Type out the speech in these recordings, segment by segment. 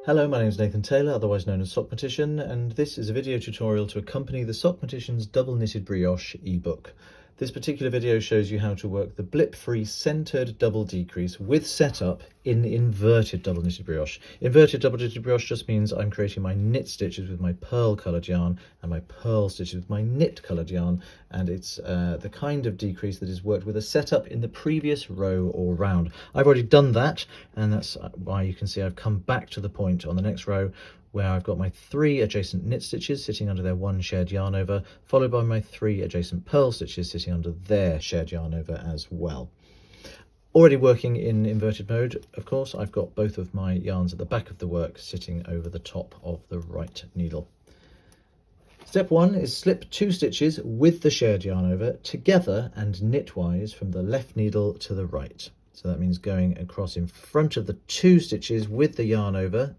Hello, my name is Nathan Taylor, otherwise known as Sockmatician, and this is a video tutorial to accompany the Sockmatician's double knitted brioche ebook. This particular video shows you how to work the Blip-Free centered double decrease with setup in inverted double knitted brioche. Inverted double knitted brioche just means I'm creating my knit stitches with my pearl coloured yarn and my pearl stitches with my knit coloured yarn, and it's the kind of decrease that is worked with a setup in the previous row or round. I've already done that, and that's why you can see I've come back to the point on the next row where I've got my 3 adjacent knit stitches sitting under their 1 shared yarn over, followed by my 3 adjacent pearl stitches sitting under their shared yarn over as well. Already working in inverted mode, of course, I've got both of my yarns at the back of the work sitting over the top of the right needle. Step 1 is slip 2 stitches with the shared yarn over together and knitwise from the left needle to the right. So that means going across in front of the 2 stitches with the yarn over,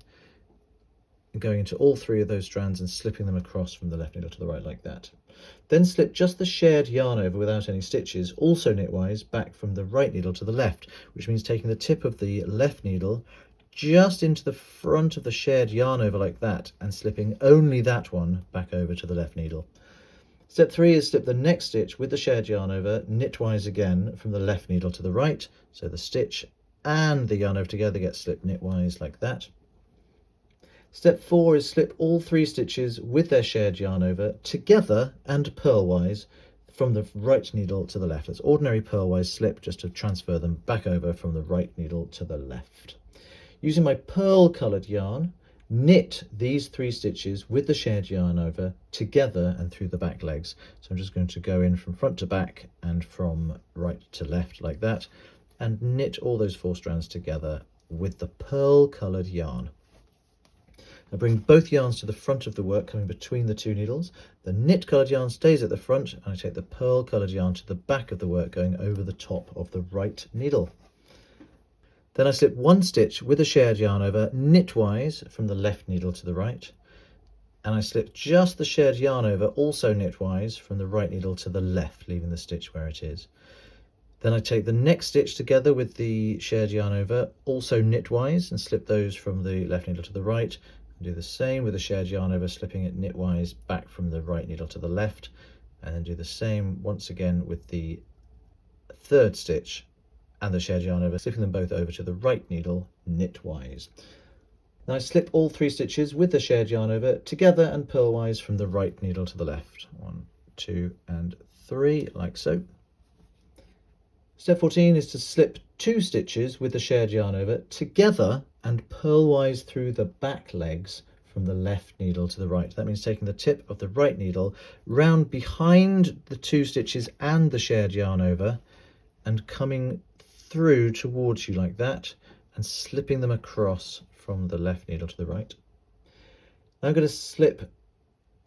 going into all 3 of those strands and slipping them across from the left needle to the right like that. Then slip just the shared yarn over without any stitches, also knitwise, back from the right needle to the left, which means taking the tip of the left needle just into the front of the shared yarn over like that and slipping only that one back over to the left needle. Step 3 is slip the next stitch with the shared yarn over, knitwise again from the left needle to the right, so the stitch and the yarn over together get slipped knitwise like that. Step 4 is slip all 3 stitches with their shared yarn over together and purlwise from the right needle to the left. That's ordinary purlwise slip just to transfer them back over from the right needle to the left. Using my pearl coloured yarn, knit these 3 stitches with the shared yarn over together and through the back legs. So I'm just going to go in from front to back and from right to left like that, and knit all those 4 strands together with the pearl coloured yarn. I bring both yarns to the front of the work, coming between the 2 needles. The knit coloured yarn stays at the front, and I take the pearl coloured yarn to the back of the work, going over the top of the right needle. Then I slip 1 stitch with a shared yarn over knitwise from the left needle to the right, and I slip just the shared yarn over also knitwise from the right needle to the left, leaving the stitch where it is. Then I take the next stitch together with the shared yarn over, also knitwise, and slip those from the left needle to the right. Do the same with the shared yarn over, slipping it knitwise back from the right needle to the left, and then do the same once again with the 3rd stitch and the shared yarn over, slipping them both over to the right needle knitwise. Now I slip all 3 stitches with the shared yarn over together and purlwise from the right needle to the left. 1, 2 and 3 like so. Step 14 is to slip 2 stitches with the shared yarn over together and purlwise through the back legs from the left needle to the right. That means taking the tip of the right needle round behind the 2 stitches and the shared yarn over and coming through towards you like that and slipping them across from the left needle to the right. Now I'm going to slip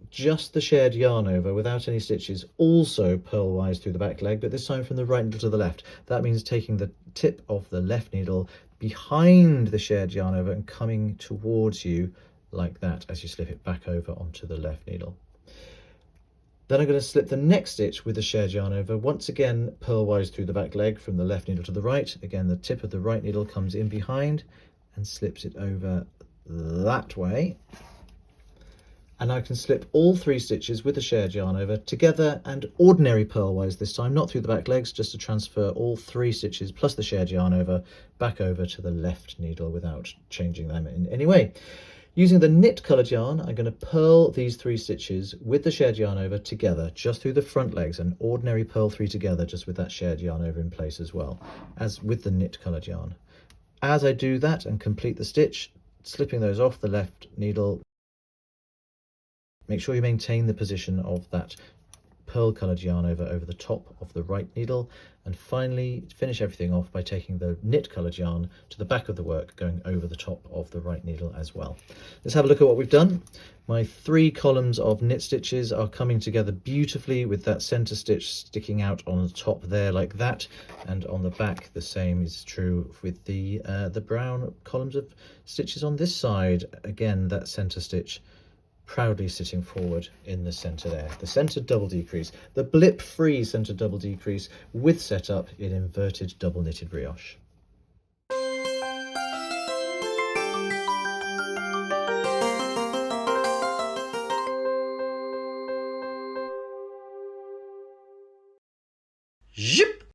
just the shared yarn over without any stitches, also purlwise through the back leg, but this time from the right needle to the left. That means taking the tip of the left needle behind the shared yarn over and coming towards you like that as you slip it back over onto the left needle. Then I'm going to slip the next stitch with the shared yarn over, once again purlwise through the back leg from the left needle to the right. Again, the tip of the right needle comes in behind and slips it over that way. And I can slip all 3 stitches with the shared yarn over together and ordinary purlwise this time, not through the back legs, just to transfer all 3 stitches plus the shared yarn over back over to the left needle without changing them in any way. Using the knit coloured yarn, I'm going to purl these 3 stitches with the shared yarn over together just through the front legs, and ordinary purl 3 together just with that shared yarn over in place as well as with the knit coloured yarn. As I do that and complete the stitch, slipping those off the left needle, make sure you maintain the position of that pearl coloured yarn over the top of the right needle, and finally finish everything off by taking the knit coloured yarn to the back of the work, going over the top of the right needle as well. Let's have a look at what we've done. My 3 columns of knit stitches are coming together beautifully with that centre stitch sticking out on the top there like that, and on the back the same is true with the brown columns of stitches on this side. Again, that centre stitch proudly sitting forward in the centre there. The centre double decrease, the Blip-Free centre double decrease with setup in inverted double knitted brioche. Zip!